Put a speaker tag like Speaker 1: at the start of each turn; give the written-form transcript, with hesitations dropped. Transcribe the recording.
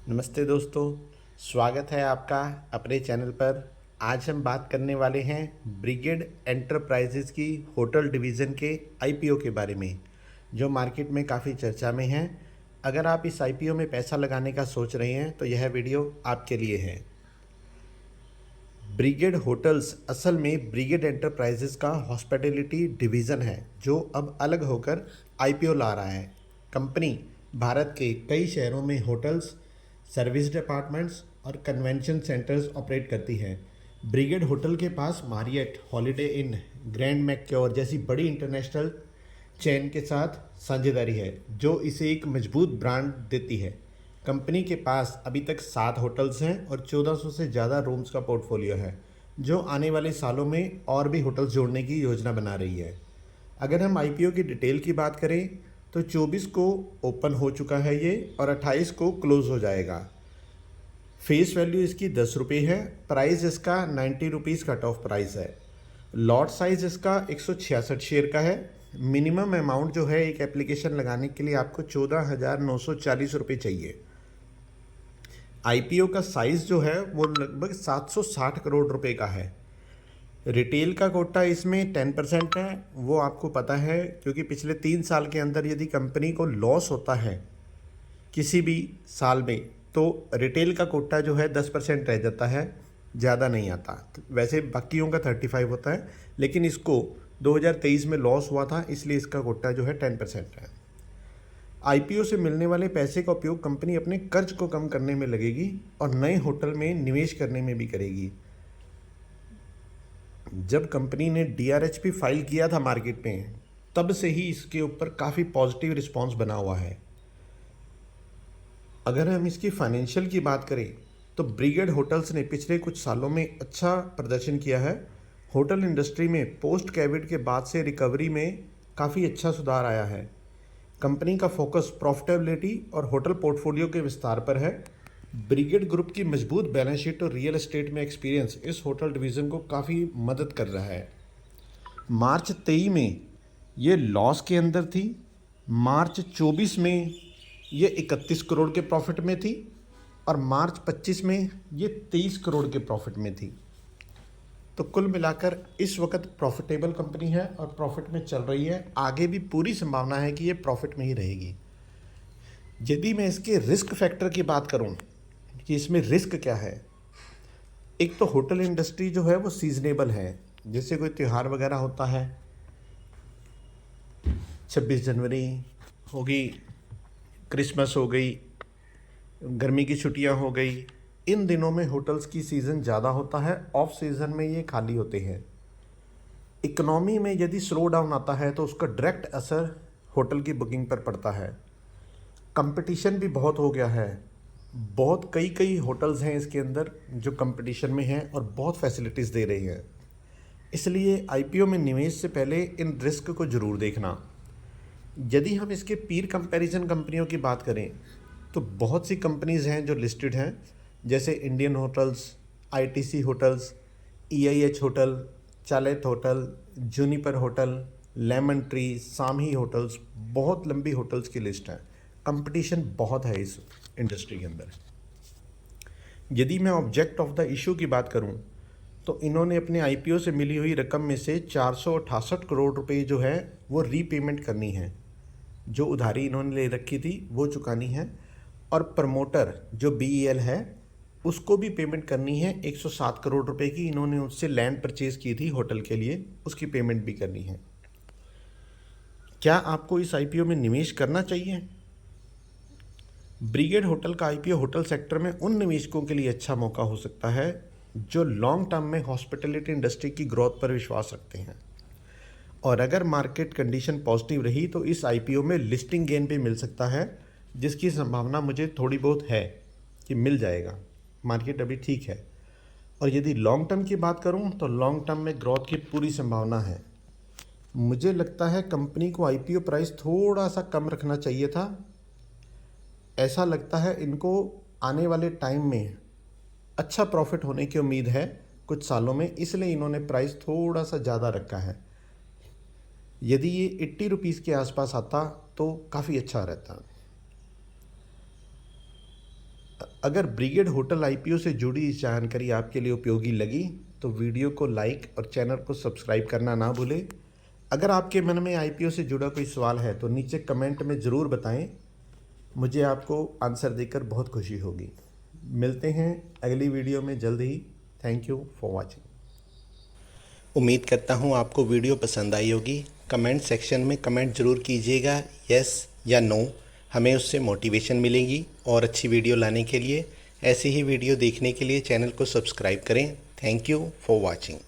Speaker 1: नमस्ते दोस्तों, स्वागत है आपका अपने चैनल पर। आज हम बात करने वाले हैं ब्रिगेड एंटरप्राइजेज़ की होटल डिवीज़न के आईपीओ के बारे में, जो मार्केट में काफ़ी चर्चा में है। अगर आप इस आईपीओ में पैसा लगाने का सोच रहे हैं तो यह वीडियो आपके लिए है। ब्रिगेड होटल्स असल में ब्रिगेड एंटरप्राइजेज़ का हॉस्पिटैलिटी डिवीज़न है, जो अब अलग होकर आईपीओ ला रहा है। कंपनी भारत के कई शहरों में होटल्स, सर्विस डिपार्टमेंट्स और कन्वेंशन सेंटर्स ऑपरेट करती है। ब्रिगेड होटल के पास मारियट, हॉलिडे इन, ग्रैंड मैक्योर जैसी बड़ी इंटरनेशनल चेन के साथ साझेदारी है, जो इसे एक मजबूत ब्रांड देती है। कंपनी के पास अभी तक 7 होटल्स हैं और 1400 से ज़्यादा रूम्स का पोर्टफोलियो है, जो आने वाले सालों में और भी होटल्स जोड़ने की योजना बना रही है। अगर हम आईपीओ की डिटेल की बात करें तो 24 को ओपन हो चुका है ये और 28 को क्लोज़ हो जाएगा। फेस वैल्यू इसकी 10 रुपये है। प्राइस इसका 90 रुपीज़ कट ऑफ प्राइस है। लॉट साइज़ इसका 166 शेयर का है। मिनिमम अमाउंट जो है एक एप्लीकेशन लगाने के लिए आपको 14,940 रुपये चाहिए। आईपीओ का साइज़ जो है वो लगभग 760 करोड़ रुपए का है। रिटेल का कोटा इसमें 10% है, वो आपको पता है, क्योंकि पिछले 3 साल के अंदर यदि कंपनी को लॉस होता है किसी भी साल में तो रिटेल का कोटा जो है 10% रह जाता है, ज़्यादा नहीं आता। वैसे बाकियों का 35 होता है, लेकिन इसको 2023 में लॉस हुआ था, इसलिए इसका कोटा जो है 10% है। आईपीओ से मिलने वाले पैसे का उपयोग कंपनी अपने कर्ज को कम करने में लगेगी और नए होटल में निवेश करने में भी करेगी। जब कंपनी ने डीआरएचपी फाइल किया था मार्केट में, तब से ही इसके ऊपर काफ़ी पॉजिटिव रिस्पांस बना हुआ है। अगर हम इसकी फाइनेंशियल की बात करें तो ब्रिगेड होटल्स ने पिछले कुछ सालों में अच्छा प्रदर्शन किया है। होटल इंडस्ट्री में पोस्ट कोविड के बाद से रिकवरी में काफ़ी अच्छा सुधार आया है। कंपनी का फोकस प्रॉफिटेबिलिटी और होटल पोर्टफोलियो के विस्तार पर है। ब्रिगेड ग्रुप की मजबूत बैलेंस शीट और रियल एस्टेट में एक्सपीरियंस इस होटल डिवीज़न को काफ़ी मदद कर रहा है। मार्च 23 में ये लॉस के अंदर थी। मार्च 24 में ये 31 करोड़ के प्रॉफिट में थी और मार्च 25 में ये 23 करोड़ के प्रॉफिट में थी। तो कुल मिलाकर इस वक्त प्रॉफिटेबल कंपनी है और प्रॉफिट में चल रही है। आगे भी पूरी संभावना है कि ये प्रॉफिट में ही रहेगी। यदि मैं इसके रिस्क फैक्टर की बात करूं कि इसमें रिस्क क्या है, एक तो होटल इंडस्ट्री जो है वो सीजनेबल है। जैसे कोई त्यौहार वगैरह होता है, 26 जनवरी होगी, क्रिसमस हो गई, गर्मी की छुट्टियां हो गई, इन दिनों में होटल्स की सीज़न ज़्यादा होता है, ऑफ सीज़न में ये खाली होते हैं। इकोनॉमी में यदि स्लो डाउन आता है तो उसका डायरेक्ट असर होटल की बुकिंग पर पड़ता है। कंपटीशन भी बहुत हो गया है। बहुत कई होटल्स हैं इसके अंदर जो कंपटीशन में हैं और बहुत फैसिलिटीज़ दे रही हैं। इसलिए आईपीओ में निवेश से पहले इन रिस्क को ज़रूर देखना। यदि हम इसके पीर कंपैरिजन कंपनियों की बात करें तो बहुत सी कंपनीज़ हैं जो लिस्टेड हैं, जैसे Indian hotels, ITC hotels, EIH hotel, Chalet hotel, Juniper hotel, Lemon Tree, Samhi hotels. बहुत लंबी होटल्स की लिस्ट है। कंपटीशन बहुत है इस इंडस्ट्री के अंदर। यदि मैं ऑब्जेक्ट ऑफ द इशू की बात करूं तो इन्होंने अपने आईपीओ से मिली हुई रकम में से 468 करोड़ रुपए जो है वो रीपेमेंट करनी है। जो उधारी इन्होंने ले रखी थी वो चुकानी है, और प्रमोटर जो बीईएल है उसको भी पेमेंट करनी है। 107 करोड़ रुपए की इन्होंने उससे लैंड परचेज़ की थी होटल के लिए, उसकी पेमेंट भी करनी है। क्या आपको इस आईपीओ में निवेश करना चाहिए? ब्रिगेड होटल का आईपीओ होटल सेक्टर में उन निवेशकों के लिए अच्छा मौका हो सकता है जो लॉन्ग टर्म में हॉस्पिटैलिटी इंडस्ट्री की ग्रोथ पर विश्वास रखते हैं। और अगर मार्केट कंडीशन पॉजिटिव रही तो इस आईपीओ में लिस्टिंग गेन भी मिल सकता है, जिसकी संभावना मुझे थोड़ी बहुत है कि मिल जाएगा। मार्केट अभी ठीक है। और यदि लॉन्ग टर्म की बात करूं तो लॉन्ग टर्म में ग्रोथ की पूरी संभावना है। मुझे लगता है कंपनी को आईपीओ प्राइस थोड़ा सा कम रखना चाहिए था। ऐसा लगता है इनको आने वाले टाइम में अच्छा प्रॉफिट होने की उम्मीद है कुछ सालों में, इसलिए इन्होंने प्राइस थोड़ा सा ज़्यादा रखा है। यदि ये 80 रुपीज़ के आसपास आता तो काफ़ी अच्छा रहता। अगर ब्रिगेड होटल आईपीओ से जुड़ी इस जानकारी आपके लिए उपयोगी लगी तो वीडियो को लाइक और चैनल को सब्सक्राइब करना ना भूलें। अगर आपके मन में आईपीओ से जुड़ा कोई सवाल है तो नीचे कमेंट में ज़रूर बताएं, मुझे आपको आंसर देकर बहुत खुशी होगी। मिलते हैं अगली वीडियो में जल्द ही। Thank you for watching. उम्मीद करता हूँ आपको वीडियो पसंद आई होगी। कमेंट सेक्शन में कमेंट ज़रूर कीजिएगा, यस या नो, हमें उससे मोटिवेशन मिलेगी और अच्छी वीडियो लाने के लिए। ऐसी ही वीडियो देखने के लिए चैनल को सब्सक्राइब करें। Thank you for watching.